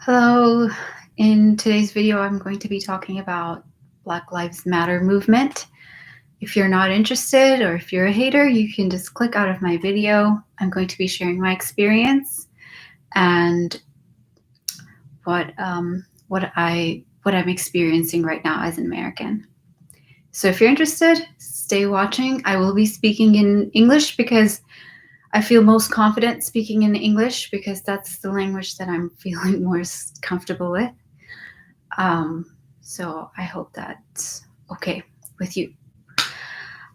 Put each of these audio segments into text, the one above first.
Hello. In today's video, I'm going to be talking about Black Lives Matter movement. If you're not interested or if you're a hater, you can just click out of my video. I'm going to be sharing my experience and what I'm experiencing right now as an American. So if you're interested, stay watching. I will be speaking in English because I feel most confident speaking in English because that's the language that I'm feeling most comfortable with. So I hope that's okay with you.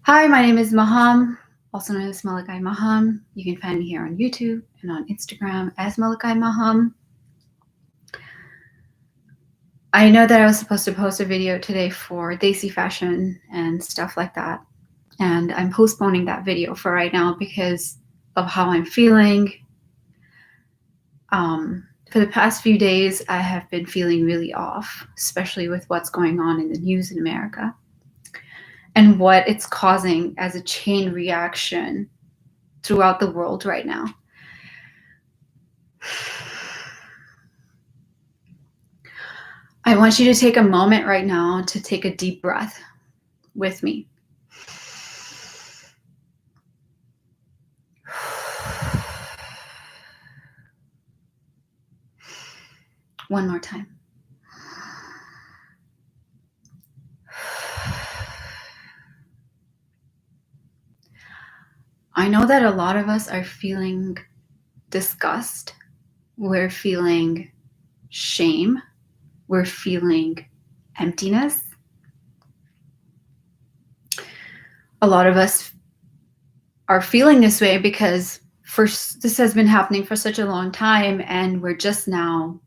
Hi, my name is Maham, also known as Malika-e-Maham. You can find me here on YouTube and on Instagram as Malika-e-Maham. I know that I was supposed to post a video today for Desi fashion and stuff like that. And I'm postponing that video for right now because of how I'm feeling. For the past few days, I have been feeling really off, especially with what's going on in the news in America and what it's causing as a chain reaction throughout the world right now. I want you to take a moment right now to take a deep breath with me. One more time. I know that a lot of us are feeling disgust. We're feeling shame. We're feeling emptiness. A lot of us are feeling this way because this has been happening for such a long time, and we're just now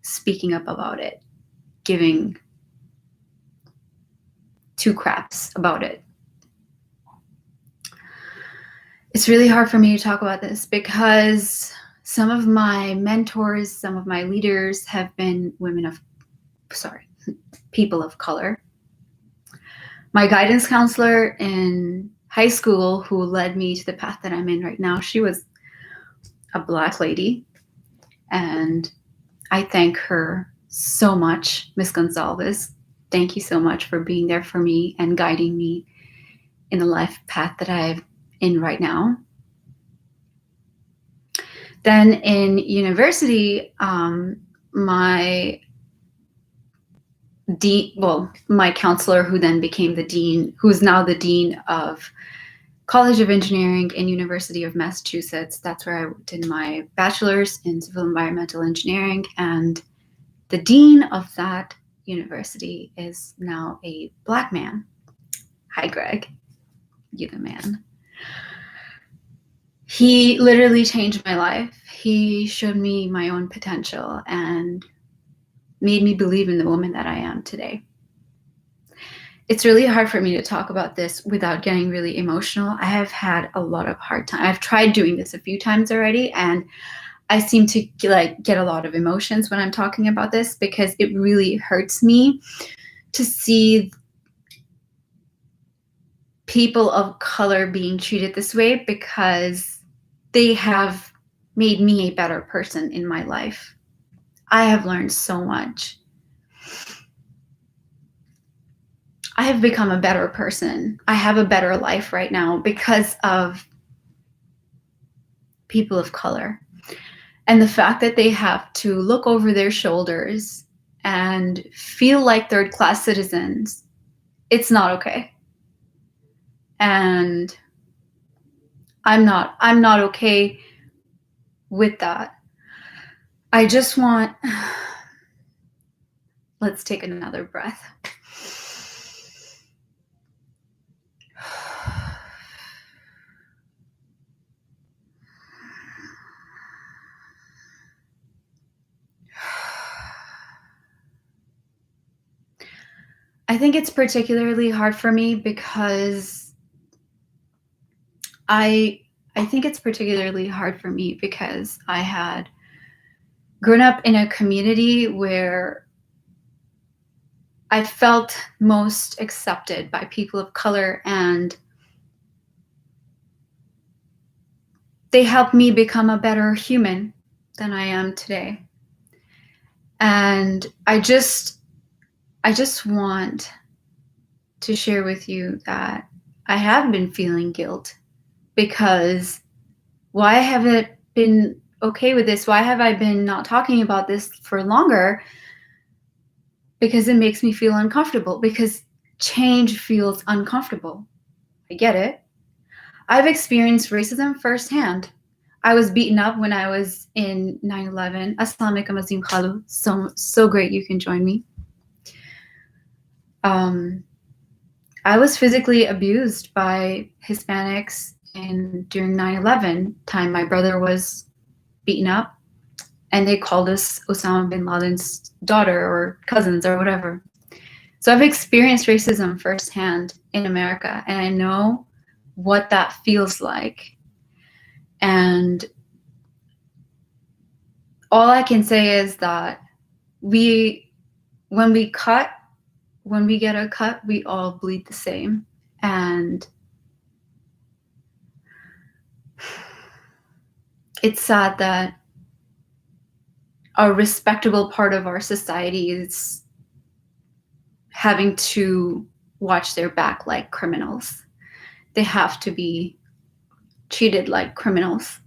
speaking up about it, giving two craps about it. It's really hard for me to talk about this because some of my mentors, some of my leaders have been people of color. My guidance counselor in high school, who led me to the path that I'm in right now, she was a Black lady, and I thank her so much, Miss Gonzalez. Thank you so much for being there for me and guiding me in the life path that I'm in right now. Then in university, my counselor, who then became the dean, who's now the dean of College of Engineering in University of Massachusetts. That's where I did my bachelor's in civil environmental engineering, and the dean of that university is now a Black man. Hi, Greg. You're the man. He literally changed my life. He showed me my own potential and made me believe in the woman that I am today. It's really hard for me to talk about this without getting really emotional. I have had a lot of hard time. I've tried doing this a few times already, and I seem to get a lot of emotions when I'm talking about this because it really hurts me to see people of color being treated this way because they have made me a better person in my life. I have learned so much. I have become a better person. I have a better life right now because of people of color. And the fact that they have to look over their shoulders and feel like third-class citizens, it's not okay. And I'm not okay with that. I just want, let's take another breath. I think it's particularly hard for me because I had grown up in a community where I felt most accepted by people of color, and they helped me become a better human than I am today. And I just want to share with you that I have been feeling guilt, because why haven't I been okay with this? Why have I been not talking about this for longer? Because it makes me feel uncomfortable, because change feels uncomfortable. I get it. I've experienced racism firsthand. I was beaten up when I was in 9/11. Assalamualaikum Azim Khalu. So great you can join me. I was physically abused by Hispanics during 9/11 time. My brother was beaten up, and they called us Osama bin Laden's daughter or cousins or whatever. So I've experienced racism firsthand in America, and I know what that feels like. And all I can say is that when we get a cut, we all bleed the same. And it's sad that a respectable part of our society is having to watch their back like criminals. They have to be treated like criminals.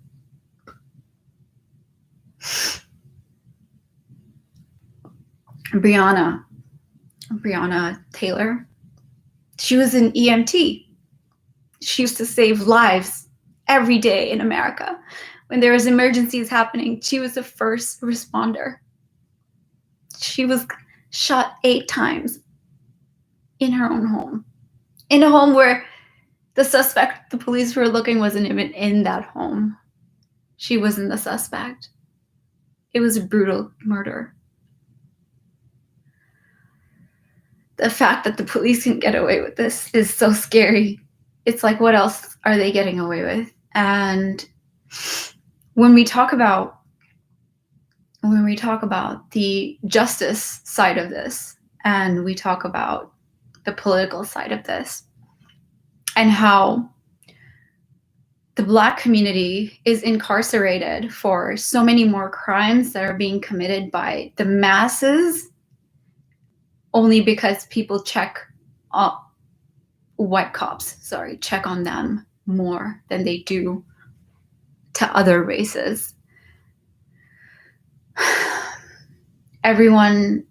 Breonna Taylor, she was an EMT. She used to save lives every day in America. When there was emergencies happening, she was the first responder. She was shot 8 times in her own home. In a home where the suspect the police were looking wasn't even in that home. She wasn't the suspect. It was a brutal murder. The fact that the police can get away with this is so scary. It's like, what else are they getting away with? And when we talk about the justice side of this, and we talk about the political side of this, and how the Black community is incarcerated for so many more crimes that are being committed by the masses, only because people check white cops, check on them more than they do to other races. Everyone,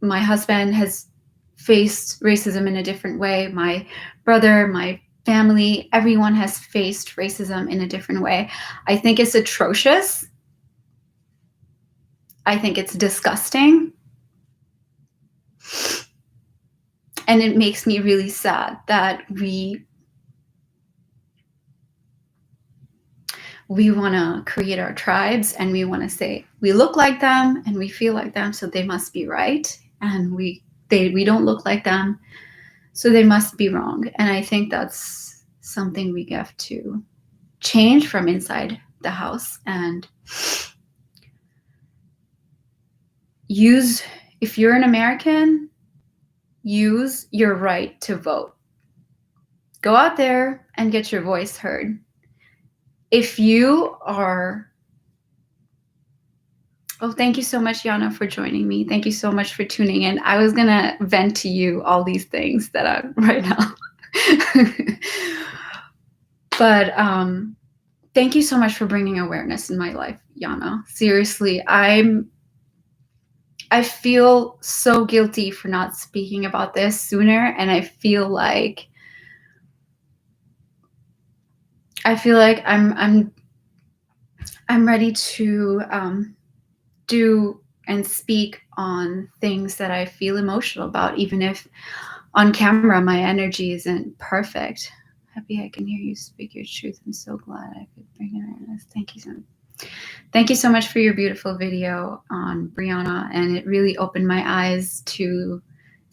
my husband has faced racism in a different way. My brother, my family, everyone has faced racism in a different way. I think it's atrocious. I think it's disgusting. And it makes me really sad that we want to create our tribes, and we want to say we look like them and we feel like them, so they must be right, and we don't look like them, so they must be wrong. And I think that's something we have to change from inside the house, and if you're an American, use your right to vote. Go out there and get your voice heard. If you are, thank you so much, Yana, for joining me. Thank you so much for tuning in. I was going to vent to you all these things that I'm right now. But thank you so much for bringing awareness in my life, Yana. Seriously, I feel so guilty for not speaking about this sooner, and I feel like I'm ready to do and speak on things that I feel emotional about, even if on camera my energy isn't perfect. Happy I can hear you speak your truth. I'm so glad I could bring awareness. Thank you so much. Thank you so much for your beautiful video on Breonna, and it really opened my eyes to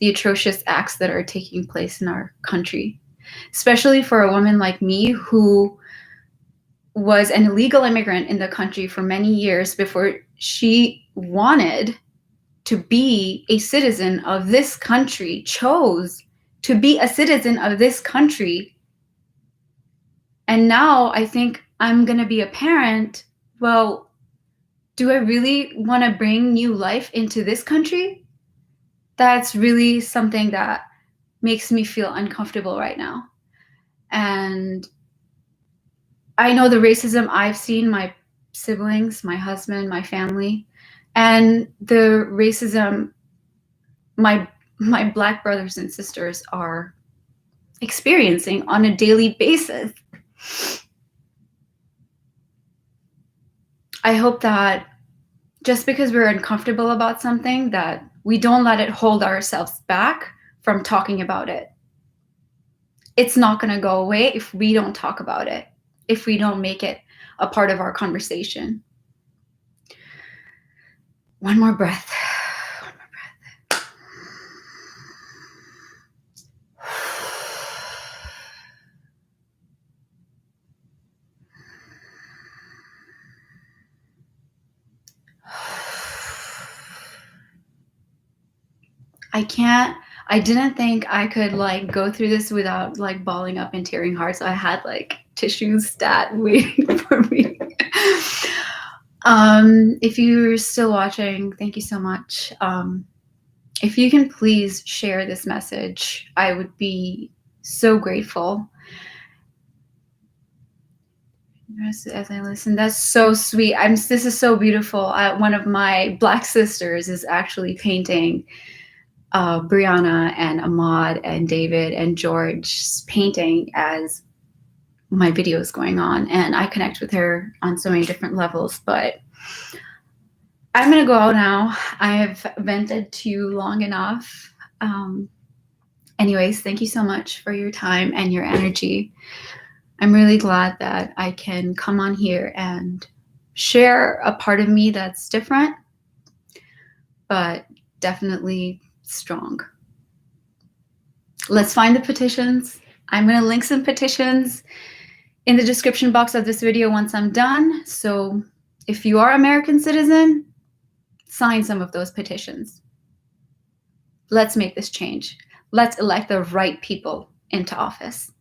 the atrocious acts that are taking place in our country, especially for a woman like me who was an illegal immigrant in the country for many years before she wanted to be a citizen of this country, chose to be a citizen of this country. And now I think I'm going to be a parent. Well, Do I really want to bring new life into this country? That's really something that makes me feel uncomfortable right now. And I know the racism I've seen, my siblings, my husband, my family, and the racism my black brothers and sisters are experiencing on a daily basis. I hope that just because we're uncomfortable about something, that we don't let it hold ourselves back from talking about it. It's not going to go away if we don't talk about it, if we don't make it a part of our conversation. One more breath. One more breath. I didn't think I could like go through this without like balling up and tearing hard. So I had like tissues stat waiting for me. If you're still watching, thank you so much. If you can please share this message, I would be so grateful. As I listen, that's so sweet. This is so beautiful. One of my black sisters is actually painting Brianna and Ahmad and David and George's painting as my video is going on, and I connect with her on so many different levels. But I'm gonna go out now. I have vented to you long enough. Anyways, thank you so much for your time and your energy. I'm really glad that I can come on here and share a part of me that's different, but definitely strong. Let's find the petitions. I'm going to link some petitions in the description box of this video once I'm done. So if you are an American citizen, sign some of those petitions. Let's make this change. Let's elect the right people into office.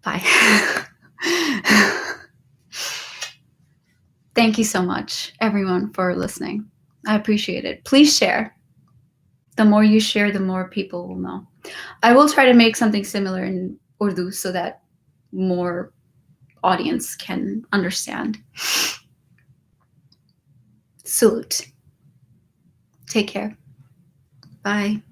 Bye. Thank you so much, everyone, for listening. I appreciate it. Please share. The more you share, the more people will know. I will try to make something similar in Urdu so that more audience can understand. Salute. Take care. Bye.